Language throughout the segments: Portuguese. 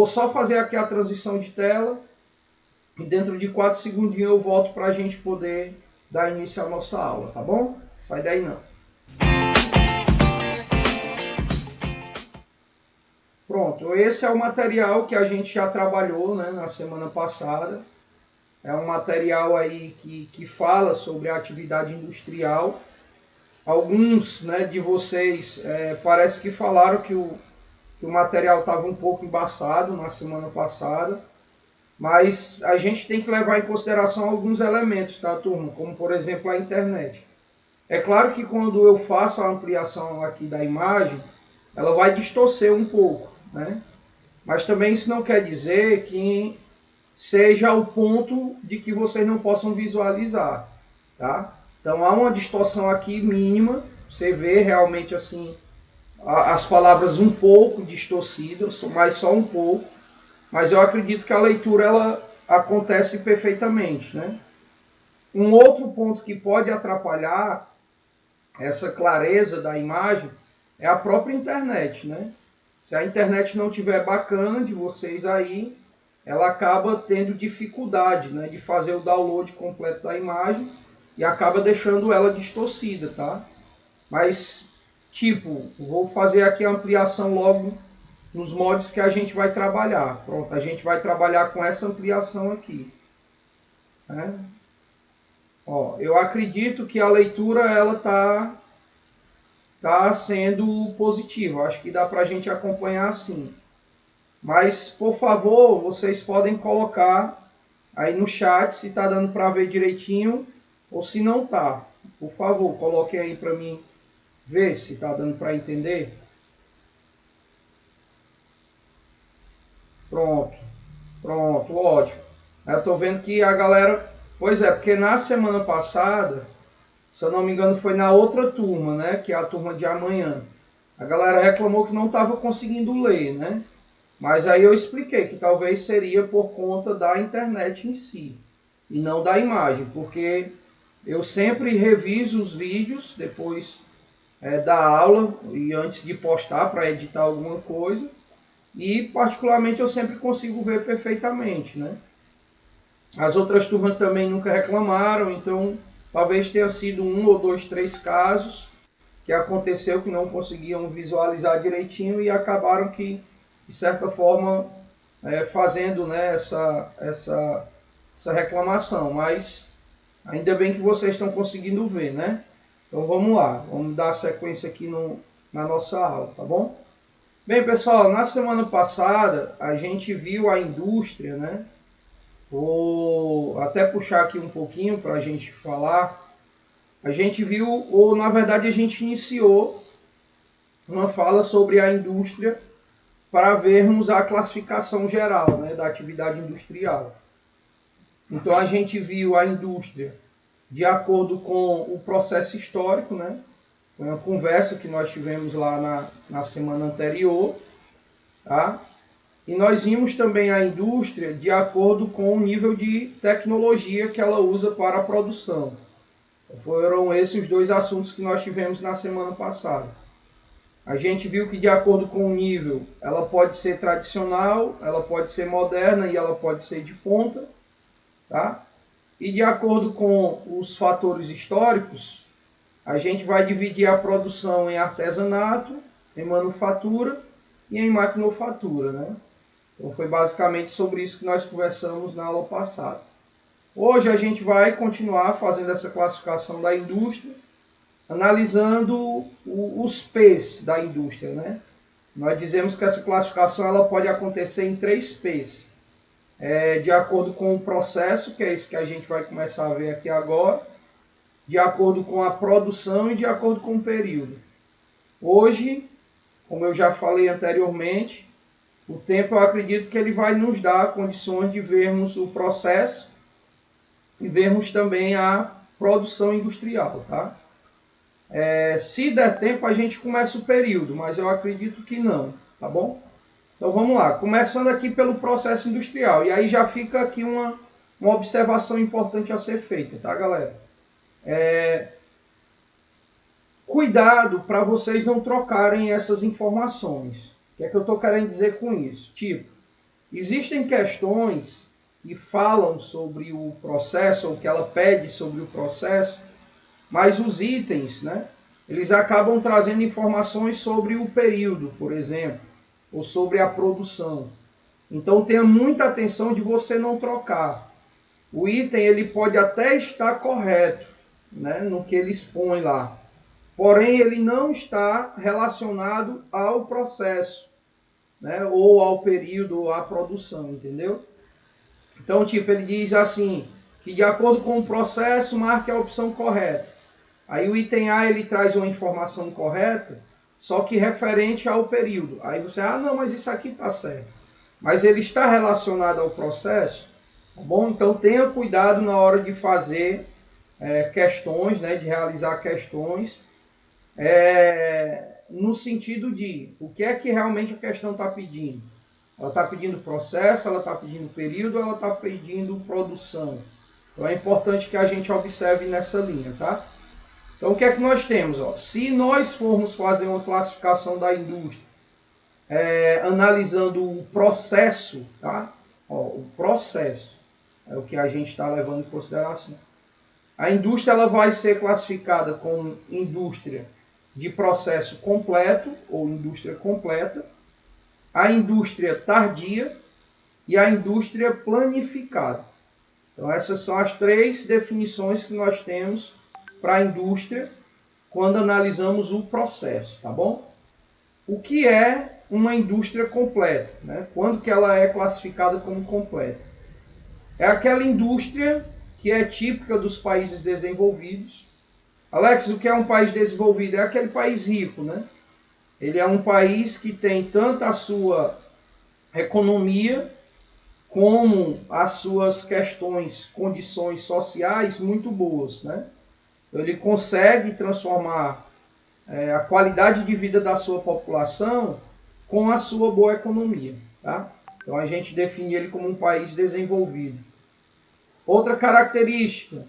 vou só fazer aqui a transição de tela e dentro de 4 segundinhos eu volto para a gente poder dar início à nossa aula, tá bom? Sai daí não. Pronto, esse é o material que a gente já trabalhou, né, na semana passada. É um material aí que fala sobre a atividade industrial. Alguns, né, de vocês parece que falaram que o material estava um pouco embaçado na semana passada, mas a gente tem que levar em consideração alguns elementos, tá, turma? Como, por exemplo, a internet. É claro que quando eu faço a ampliação aqui da imagem, ela vai distorcer um pouco, né? Mas também isso não quer dizer que seja o ponto de que vocês não possam visualizar, tá? Então há uma distorção aqui mínima, você vê realmente assim as palavras um pouco distorcidas, mas só um pouco, mas eu acredito que a leitura ela acontece perfeitamente, né? Um outro ponto que pode atrapalhar essa clareza da imagem é a própria internet, né? Se a internet não tiver bacana de vocês aí, ela acaba tendo dificuldade, né, de fazer o download completo da imagem e acaba deixando ela distorcida, tá? Mas, tipo, vou fazer aqui a ampliação logo nos mods que a gente vai trabalhar. Pronto, a gente vai trabalhar com essa ampliação aqui, né? Ó, eu acredito que a leitura ela tá sendo positiva. Acho que dá para a gente acompanhar assim. Mas, por favor, vocês podem colocar aí no chat se está dando para ver direitinho ou se não está. Por favor, coloquem aí para mim ver se está dando para entender. Pronto, pronto, ótimo. Eu estou vendo que a galera... Pois é, porque na semana passada, se eu não me engano, foi na outra turma, né? Que é a turma de amanhã. A galera reclamou que não estava conseguindo ler, né? Mas aí eu expliquei que talvez seria por conta da internet em si, e não da imagem, porque eu sempre reviso os vídeos depois da aula e antes de postar para editar alguma coisa, e particularmente eu sempre consigo ver perfeitamente, né? As outras turmas também nunca reclamaram, então talvez tenha sido 1 ou 2, 3 casos que aconteceu que não conseguiam visualizar direitinho e acabaram que, de certa forma, fazendo, né, essa reclamação. Mas ainda bem que vocês estão conseguindo ver, né? Então vamos lá, vamos dar sequência aqui na nossa aula, tá bom? Bem, pessoal, na semana passada a gente viu a indústria, né? Vou até puxar aqui um pouquinho para a gente falar. A gente viu, ou na verdade a gente iniciou uma fala sobre a indústria para vermos a classificação geral, né, da atividade industrial. Então a gente viu a indústria de acordo com o processo histórico, né? Foi uma conversa que nós tivemos lá na semana anterior, tá? E nós vimos também a indústria de acordo com o nível de tecnologia que ela usa para a produção. Foram esses os dois assuntos que nós tivemos na semana passada. A gente viu que de acordo com o nível, ela pode ser tradicional, ela pode ser moderna e ela pode ser de ponta, tá? E de acordo com os fatores históricos, a gente vai dividir a produção em artesanato, em manufatura e em maquinofatura, né? Então foi basicamente sobre isso que nós conversamos na aula passada. Hoje a gente vai continuar fazendo essa classificação da indústria, analisando os P's da indústria, né? Nós dizemos que essa classificação ela pode acontecer em 3 P's. De acordo com o processo, que é isso que a gente vai começar a ver aqui agora, de acordo com a produção e de acordo com o período. Hoje, como eu já falei anteriormente, o tempo eu acredito que ele vai nos dar condições de vermos o processo e vermos também a produção industrial, tá? Se der tempo a gente começa o período, mas eu acredito que não, tá bom? Então vamos lá, começando aqui pelo processo industrial, e aí já fica aqui uma observação importante a ser feita, tá, galera? Cuidado para vocês não trocarem essas informações. O que é que eu estou querendo dizer com isso? Tipo, Existem questões que falam sobre o processo, ou que ela pede sobre o processo, mas os itens, né, eles acabam trazendo informações sobre o período, por exemplo, ou sobre a produção. Então tenha muita atenção de você não trocar. O item ele pode até estar correto, né, no que ele expõe lá, porém ele não está relacionado ao processo, né, ou ao período, ou à produção, entendeu? Então, tipo, ele diz assim, que de acordo com o processo, marque a opção correta. Aí o item A ele traz uma informação correta, só que referente ao período. Aí você, não, mas isso aqui está certo. Mas ele está relacionado ao processo, tá bom? Então tenha cuidado na hora de fazer questões, né, de realizar questões, no sentido de o que é que realmente a questão está pedindo. Ela está pedindo processo, ela está pedindo período, ela está pedindo produção. Então é importante que a gente observe nessa linha, tá? Então o que é que nós temos? Ó? Se nós formos fazer uma classificação da indústria, analisando o processo, tá? Ó, o processo é o que a gente está levando em consideração. A indústria ela vai ser classificada como indústria de processo completo ou indústria completa, a indústria tardia e a indústria planificada. Então essas são as três definições que nós temos para a indústria quando analisamos o processo, tá bom? O que é uma indústria completa, né? Quando que ela é classificada como completa? É aquela indústria que é típica dos países desenvolvidos. Alex, o que é um país desenvolvido? É aquele país rico, né? Ele é um país que tem tanto a sua economia como as suas questões, condições sociais muito boas, né? Ele consegue transformar a qualidade de vida da sua população com a sua boa economia, tá? Então a gente define ele como um país desenvolvido. Outra característica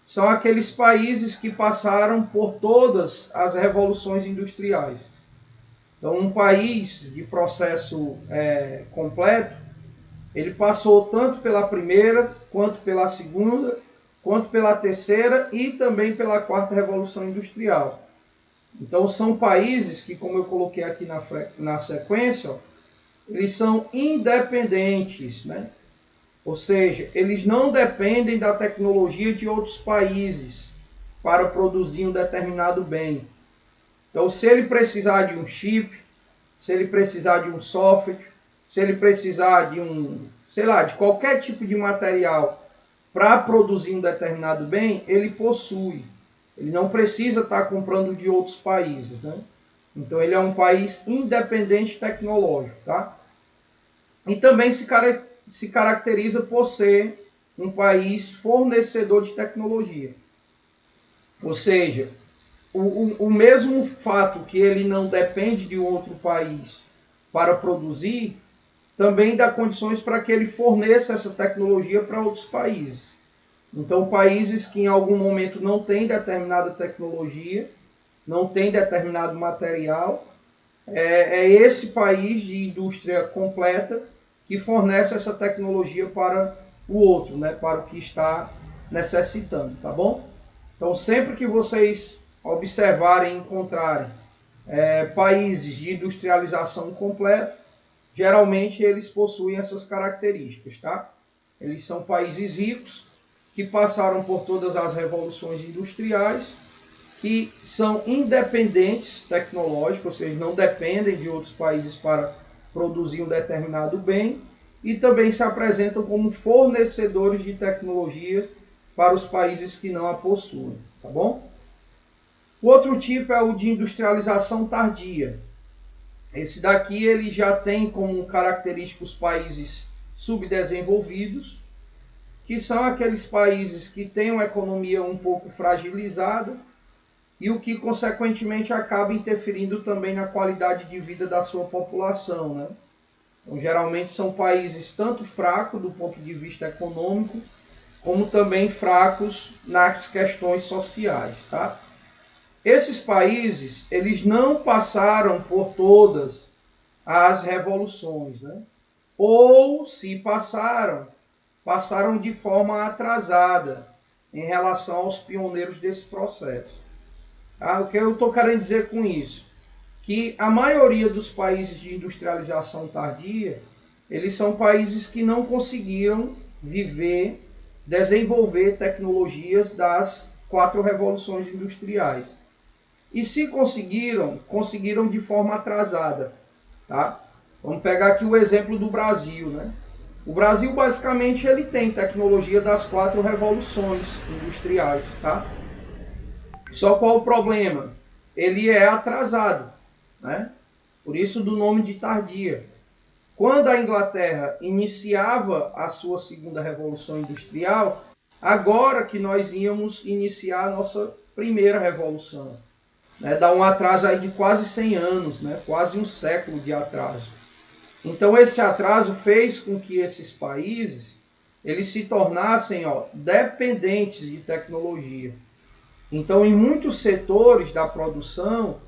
são aqueles países que passaram por todas as revoluções industriais. Então um país de processo completo, ele passou tanto pela primeira, quanto pela segunda, quanto pela terceira e também pela quarta revolução industrial. Então são países que, como eu coloquei aqui na sequência, ó, eles são independentes, né? Ou seja, eles não dependem da tecnologia de outros países para produzir um determinado bem. Então, se ele precisar de um chip, se ele precisar de um software, se ele precisar de de qualquer tipo de material para produzir um determinado bem, ele possui. Ele não precisa estar comprando de outros países, né? Então ele é um país independente tecnológico, tá? E também se caracteriza por ser um país fornecedor de tecnologia. Ou seja, o mesmo fato que ele não depende de outro país para produzir, também dá condições para que ele forneça essa tecnologia para outros países. Então, países que em algum momento não têm determinada tecnologia, não têm determinado material, é esse país de indústria completa que fornece essa tecnologia para o outro, né, para o que está necessitando, tá bom? Então, sempre que vocês observarem e encontrarem países de industrialização completa, geralmente eles possuem essas características, tá? Eles são países ricos, que passaram por todas as revoluções industriais, que são independentes tecnológicos, ou seja, não dependem de outros países para produzir um determinado bem, e também se apresentam como fornecedores de tecnologia para os países que não a possuem, tá bom? O outro tipo é o de industrialização tardia. Esse daqui ele já tem como característica os países subdesenvolvidos, que são aqueles países que têm uma economia um pouco fragilizada e o que, consequentemente, acaba interferindo também na qualidade de vida da sua população, né? Então, geralmente são países tanto fracos do ponto de vista econômico, como também fracos nas questões sociais, tá? Esses países, eles não passaram por todas as revoluções, né? ou se passaram de forma atrasada em relação aos pioneiros desse processo. O que eu estou querendo dizer com isso? Que a maioria dos países de industrialização tardia, eles são países que não conseguiram desenvolver tecnologias das 4 revoluções industriais. E se conseguiram, conseguiram de forma atrasada. Tá? Vamos pegar aqui o exemplo do Brasil. Né? O Brasil, basicamente, ele tem tecnologia das 4 revoluções industriais. Tá? Só qual o problema? Ele é atrasado. Né? Por isso do nome de tardia. Quando a Inglaterra iniciava a sua segunda revolução industrial, agora que nós íamos iniciar a nossa primeira revolução. Né? Dá um atraso aí de quase 100 anos, né? Quase um século de atraso. Então esse atraso fez com que esses países eles se tornassem dependentes de tecnologia. Então em muitos setores da produção,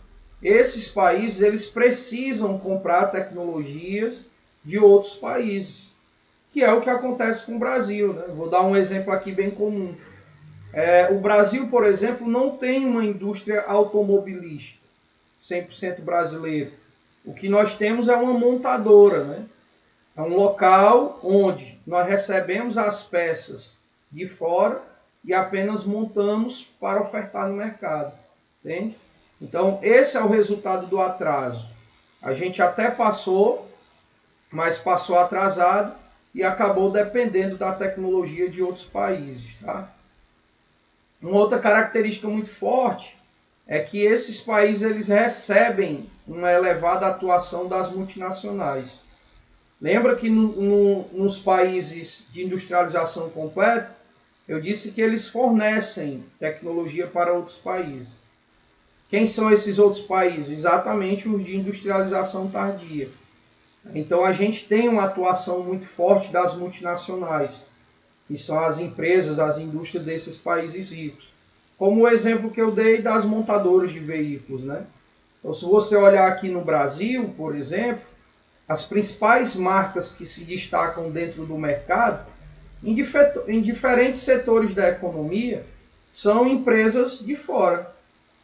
esses países eles precisam comprar tecnologias de outros países, que é o que acontece com o Brasil. Né? Vou dar um exemplo aqui bem comum. O Brasil, por exemplo, não tem uma indústria automobilística 100% brasileira. O que nós temos é uma montadora, né? É um local onde nós recebemos as peças de fora e apenas montamos para ofertar no mercado. Entende? Então, esse é o resultado do atraso. A gente até passou, mas passou atrasado e acabou dependendo da tecnologia de outros países. Tá? Uma outra característica muito forte é que esses países eles recebem uma elevada atuação das multinacionais. Lembra que nos países de industrialização completa, eu disse que eles fornecem tecnologia para outros países. Quem são esses outros países? Exatamente os de industrialização tardia. Então a gente tem uma atuação muito forte das multinacionais, que são as empresas, as indústrias desses países ricos. Como o exemplo que eu dei das montadoras de veículos. Né? Então se você olhar aqui no Brasil, por exemplo, as principais marcas que se destacam dentro do mercado, em diferentes setores da economia, são empresas de fora.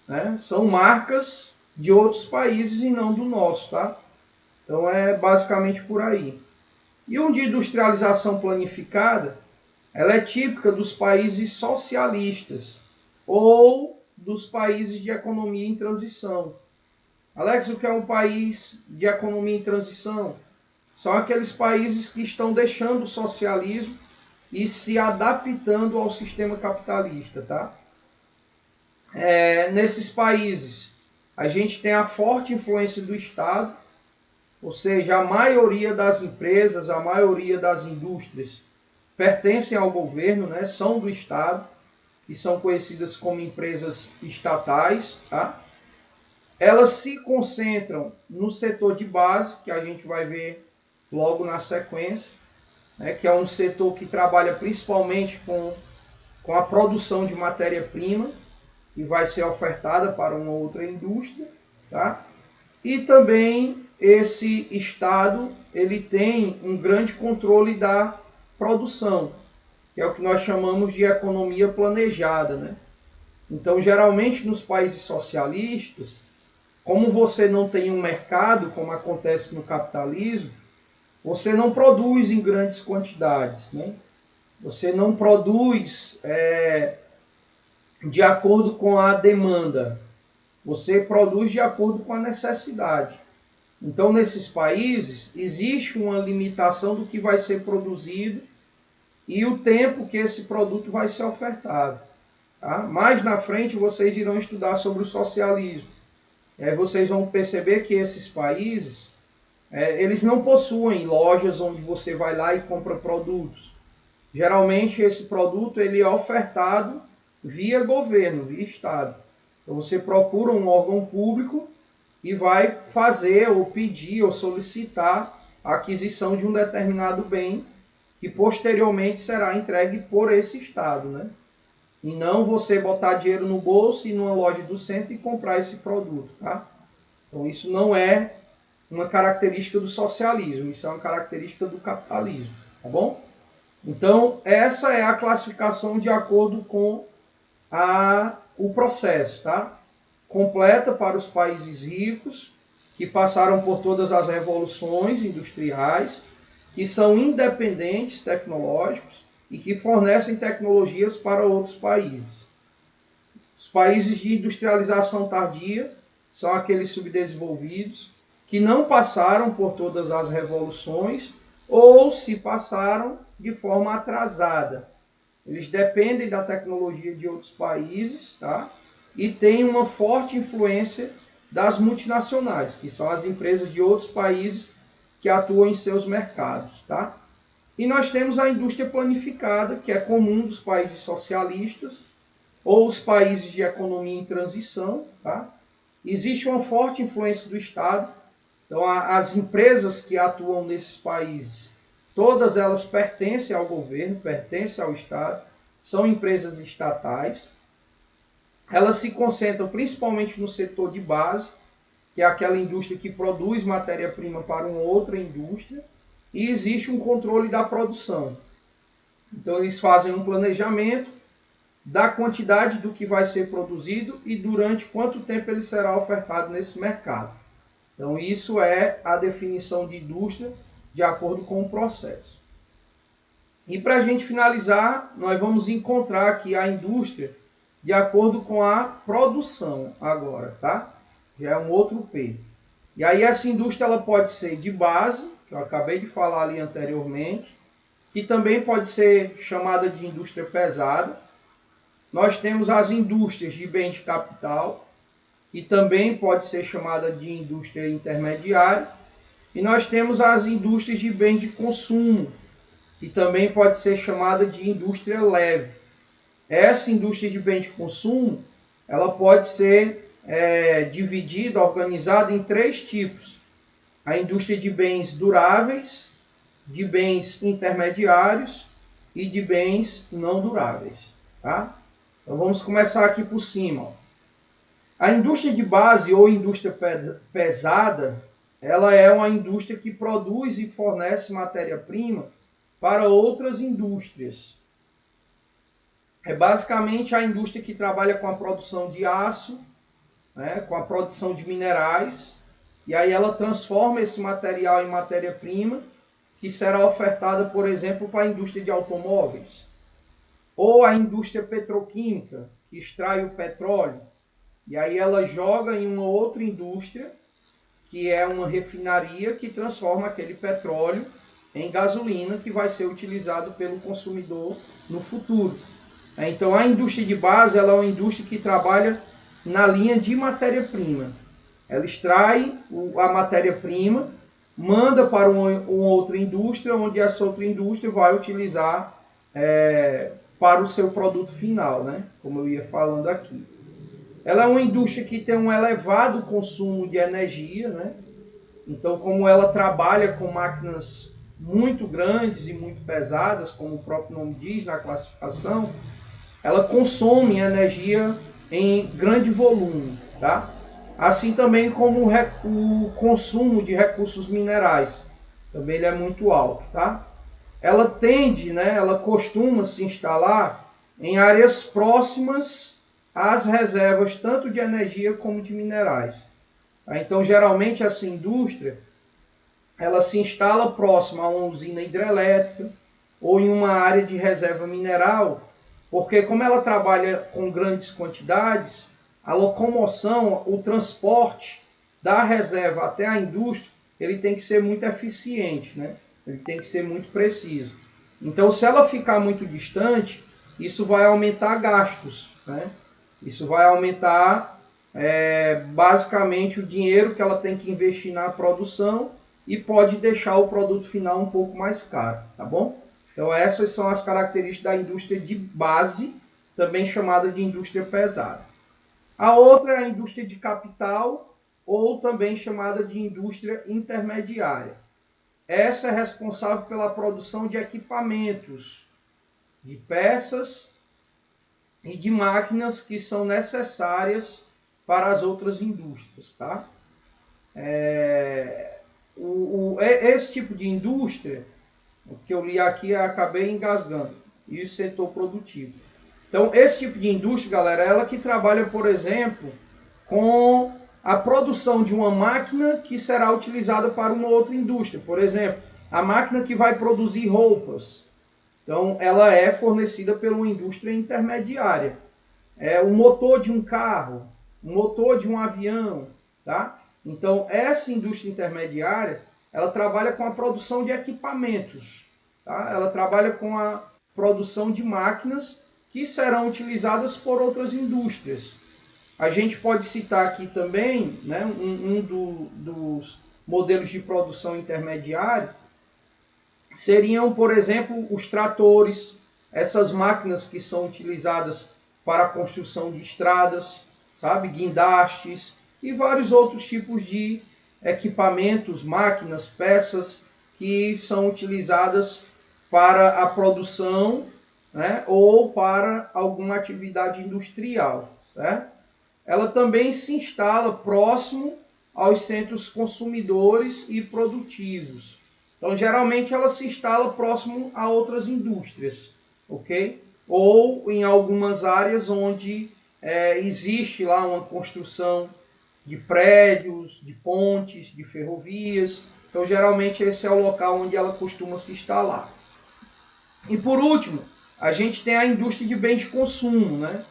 Né? São marcas de outros países e não do nosso. Tá? Então é basicamente por aí. E o de industrialização planificada, ela é típica dos países socialistas ou dos países de economia em transição. Alex, o que é um país de economia em transição? São aqueles países que estão deixando o socialismo e se adaptando ao sistema capitalista. Tá? Nesses países, a gente tem a forte influência do Estado, ou seja, a maioria das empresas, a maioria das indústrias pertencem ao governo, né? São do Estado, que são conhecidas como empresas estatais. Tá? Elas se concentram no setor de base, que a gente vai ver logo na sequência, né? Que é um setor que trabalha principalmente com a produção de matéria-prima, que vai ser ofertada para uma outra indústria. Tá? E também esse Estado ele tem um grande controle da produção, que é o que nós chamamos de economia planejada. Né? Então, geralmente nos países socialistas, como você não tem um mercado, como acontece no capitalismo, você não produz em grandes quantidades. Né? Você não produz de acordo com a demanda. Você produz de acordo com a necessidade. Então, nesses países, existe uma limitação do que vai ser produzido e o tempo que esse produto vai ser ofertado. Tá? Mais na frente, vocês irão estudar sobre o socialismo. E aí vocês vão perceber que esses países, eles não possuem lojas onde você vai lá e compra produtos. Geralmente, esse produto ele é ofertado via governo, via Estado. Então, você procura um órgão público e vai fazer ou pedir ou solicitar a aquisição de um determinado bem que posteriormente será entregue por esse Estado. Né? E não você botar dinheiro no bolso e ir numa loja do centro e comprar esse produto. Tá? Então isso não é uma característica do socialismo, isso é uma característica do capitalismo, tá bom? Então, essa é a classificação de acordo com o processo, tá? Completa para os países ricos, que passaram por todas as revoluções industriais, que são independentes tecnológicos e que fornecem tecnologias para outros países. Os países de industrialização tardia são aqueles subdesenvolvidos que não passaram por todas as revoluções ou se passaram de forma atrasada. Eles dependem da tecnologia de outros países, tá? E têm uma forte influência das multinacionais, que são as empresas de outros países que atuam em seus mercados, tá? E nós temos a indústria planificada, que é comum dos países socialistas ou os países de economia em transição, tá? Existe uma forte influência do Estado. Então, as empresas que atuam nesses países, todas elas pertencem ao governo, pertencem ao Estado, são empresas estatais. Elas se concentram principalmente no setor de base, que é aquela indústria que produz matéria-prima para uma outra indústria, e existe um controle da produção. Então, eles fazem um planejamento da quantidade do que vai ser produzido e durante quanto tempo ele será ofertado nesse mercado. Então, isso é a definição de indústria de acordo com o processo. E para a gente finalizar, nós vamos encontrar aqui a indústria de acordo com a produção agora, tá? Já é um outro P. E aí essa indústria ela pode ser de base, que eu acabei de falar ali anteriormente, que também pode ser chamada de indústria pesada. Nós temos as indústrias de bens de capital, que também pode ser chamada de indústria intermediária. E nós temos as indústrias de bens de consumo, que também pode ser chamada de indústria leve. Essa indústria de bens de consumo, ela pode ser dividida, organizada em 3 tipos. A indústria de bens duráveis, de bens intermediários e de bens não duráveis, tá? Então vamos começar aqui por cima. A indústria de base ou indústria pesada, ela é uma indústria que produz e fornece matéria-prima para outras indústrias. É basicamente a indústria que trabalha com a produção de aço, né, com a produção de minerais, e aí ela transforma esse material em matéria-prima, que será ofertada, por exemplo, para a indústria de automóveis. Ou a indústria petroquímica, que extrai o petróleo, e aí ela joga em uma outra indústria, que é uma refinaria que transforma aquele petróleo em gasolina, que vai ser utilizado pelo consumidor no futuro. Então a indústria de base ela é uma indústria que trabalha na linha de matéria-prima. Ela extrai a matéria-prima, manda para uma outra indústria, onde essa outra indústria vai utilizar para o seu produto final, né? Como eu ia falando aqui. Ela é uma indústria que tem um elevado consumo de energia, né? Então, como ela trabalha com máquinas muito grandes e muito pesadas, como o próprio nome diz na classificação, ela consome energia em grande volume, tá? Assim também como o consumo de recursos minerais, também ele é muito alto, tá? Ela tende, né, ela costuma se instalar em áreas próximas às reservas tanto de energia como de minerais. Então, geralmente essa indústria, ela se instala próxima a uma usina hidrelétrica ou em uma área de reserva mineral, porque como ela trabalha com grandes quantidades, a locomoção, o transporte da reserva até a indústria, ele tem que ser muito eficiente, né? Ele tem que ser muito preciso. Então, se ela ficar muito distante, isso vai aumentar gastos, né? Isso vai aumentar basicamente o dinheiro que ela tem que investir na produção e pode deixar o produto final um pouco mais caro, tá bom? Então essas são as características da indústria de base, também chamada de indústria pesada. A outra é a indústria de capital, ou também chamada de indústria intermediária. Essa é responsável pela produção de equipamentos, de peças e de máquinas que são necessárias para as outras indústrias, tá? Esse tipo de indústria, o que eu li aqui, eu acabei engasgando, e o setor produtivo. Então, esse tipo de indústria, galera, é ela que trabalha, por exemplo, com a produção de uma máquina que será utilizada para uma outra indústria. Por exemplo, a máquina que vai produzir roupas. Então, ela é fornecida por uma indústria intermediária. É o motor de um carro, o motor de um avião, tá? Então, essa indústria intermediária, ela trabalha com a produção de equipamentos, tá? Ela trabalha com a produção de máquinas que serão utilizadas por outras indústrias. A gente pode citar aqui também, né, dos modelos de produção intermediário, seriam, por exemplo, os tratores, essas máquinas que são utilizadas para a construção de estradas, sabe, guindastes e vários outros tipos de equipamentos, máquinas, peças que são utilizadas para a produção, né, ou para alguma atividade industrial, certo? Ela também se instala próximo aos centros consumidores e produtivos. Então, geralmente, ela se instala próximo a outras indústrias, ok? Ou em algumas áreas onde existe lá uma construção de prédios, de pontes, de ferrovias. Então, geralmente, esse é o local onde ela costuma se instalar. E, por último, a gente tem a indústria de bens de consumo, né?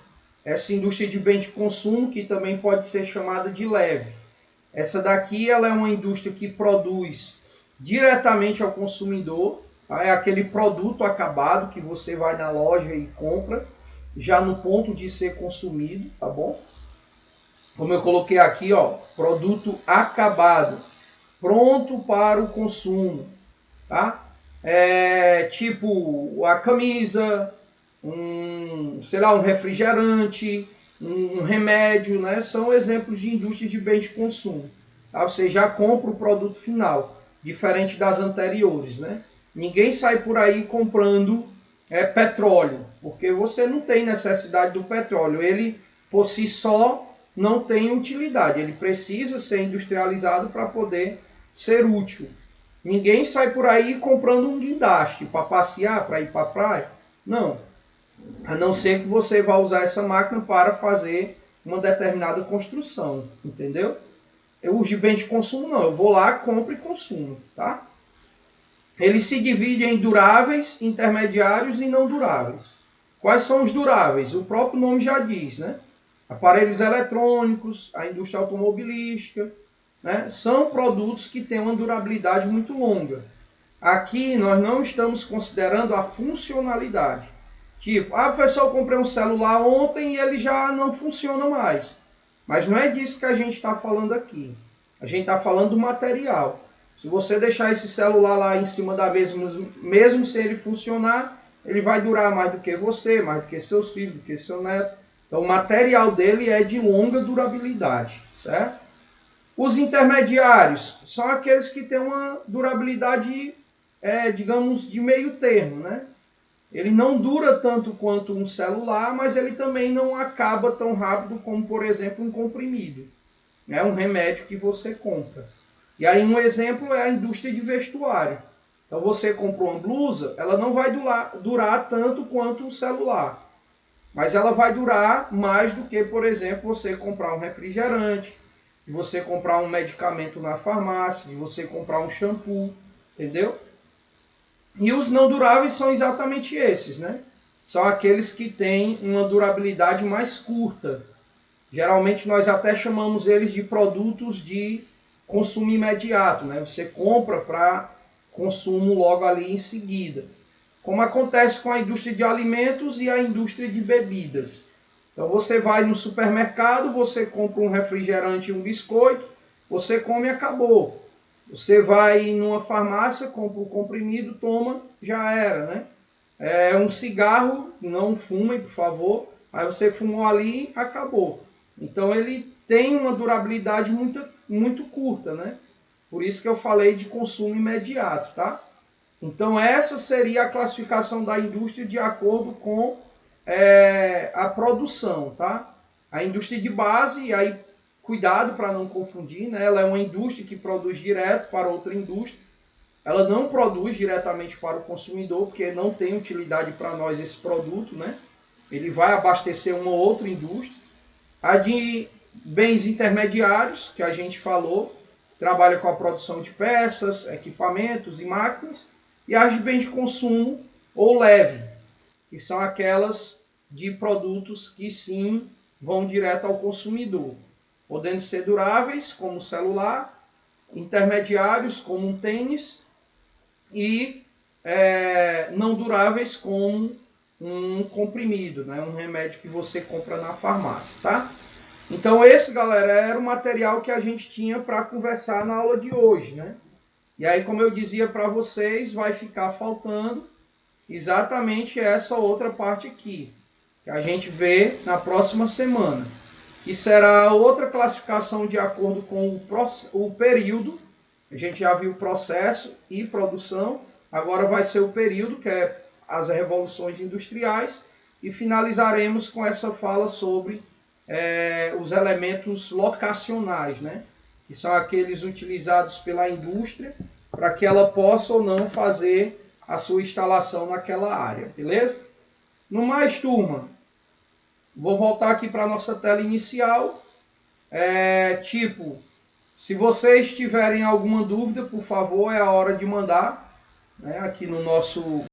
Essa indústria de bens de consumo, que também pode ser chamada de leve. Essa daqui ela é uma indústria que produz diretamente ao consumidor, tá? É aquele produto acabado que você vai na loja e compra, já no ponto de ser consumido, tá bom? Como eu coloquei aqui, ó, produto acabado, pronto para o consumo, tá? Tipo a camisa, sei lá, um refrigerante, um remédio, né? São exemplos de indústrias de bens de consumo. Tá? Você já compra o produto final, diferente das anteriores, né? Ninguém sai por aí comprando petróleo, porque você não tem necessidade do petróleo. Ele, por si só, não tem utilidade. Ele precisa ser industrializado para poder ser útil. Ninguém sai por aí comprando um guindaste para passear, para ir para a praia. Não. A não ser que você vá usar essa máquina para fazer uma determinada construção, entendeu? Eu uso de bem de consumo não, eu vou lá, compro e consumo, tá? Ele se divide em duráveis, intermediários e não duráveis. Quais são os duráveis? O próprio nome já diz, né? Aparelhos eletrônicos, a indústria automobilística, né? São produtos que têm uma durabilidade muito longa. Aqui nós não estamos considerando a funcionalidade. Tipo, professor, eu comprei um celular ontem e ele já não funciona mais. Mas não é disso que a gente está falando aqui. A gente está falando do material. Se você deixar esse celular lá em cima da mesa, mesmo se ele funcionar, ele vai durar mais do que você, mais do que seus filhos, do que seu neto. Então o material dele é de longa durabilidade, certo? Os intermediários são aqueles que têm uma durabilidade, digamos, de meio termo, né? Ele não dura tanto quanto um celular, mas ele também não acaba tão rápido como, por exemplo, um comprimido. É um remédio que você compra. E aí um exemplo é a indústria de vestuário. Então você comprou uma blusa, ela não vai durar tanto quanto um celular. Mas ela vai durar mais do que, por exemplo, você comprar um refrigerante, de você comprar um medicamento na farmácia, de você comprar um shampoo, entendeu? E os não duráveis são exatamente esses, né? São aqueles que têm uma durabilidade mais curta. Geralmente nós até chamamos eles de produtos de consumo imediato, né? Você compra para consumo logo ali em seguida. Como acontece com a indústria de alimentos e a indústria de bebidas. Então você vai no supermercado, você compra um refrigerante e um biscoito, você come e acabou. Você vai numa farmácia, compra um comprimido, toma, já era, né? É um cigarro, não fumem, por favor. Aí você fumou ali, acabou. Então ele tem uma durabilidade muito, muito curta, né? Por isso que eu falei de consumo imediato, tá? Então essa seria a classificação da indústria de acordo com a produção, tá? A indústria de base, aí cuidado para não confundir, né? Ela é uma indústria que produz direto para outra indústria. Ela não produz diretamente para o consumidor, porque não tem utilidade para nós esse produto, né? Ele vai abastecer uma outra indústria. A de bens intermediários, que a gente falou, trabalha com a produção de peças, equipamentos e máquinas. E as de bens de consumo ou leve, que são aquelas de produtos que sim vão direto ao consumidor, podendo ser duráveis, como o celular, intermediários, como um tênis, e não duráveis, como um comprimido, né? Um remédio que você compra na farmácia, tá? Então esse, galera, era o material que a gente tinha para conversar na aula de hoje, né? E aí, como eu dizia para vocês, vai ficar faltando exatamente essa outra parte aqui, que a gente vê na próxima semana, que será outra classificação de acordo com o período. A gente já viu processo e produção, agora vai ser o período, que é as revoluções industriais, e finalizaremos com essa fala sobre os elementos locacionais, né? Que são aqueles utilizados pela indústria para que ela possa ou não fazer a sua instalação naquela área, beleza? No mais, turma, vou voltar aqui para a nossa tela inicial. Se vocês tiverem alguma dúvida, por favor, é a hora de mandar, né, aqui no nosso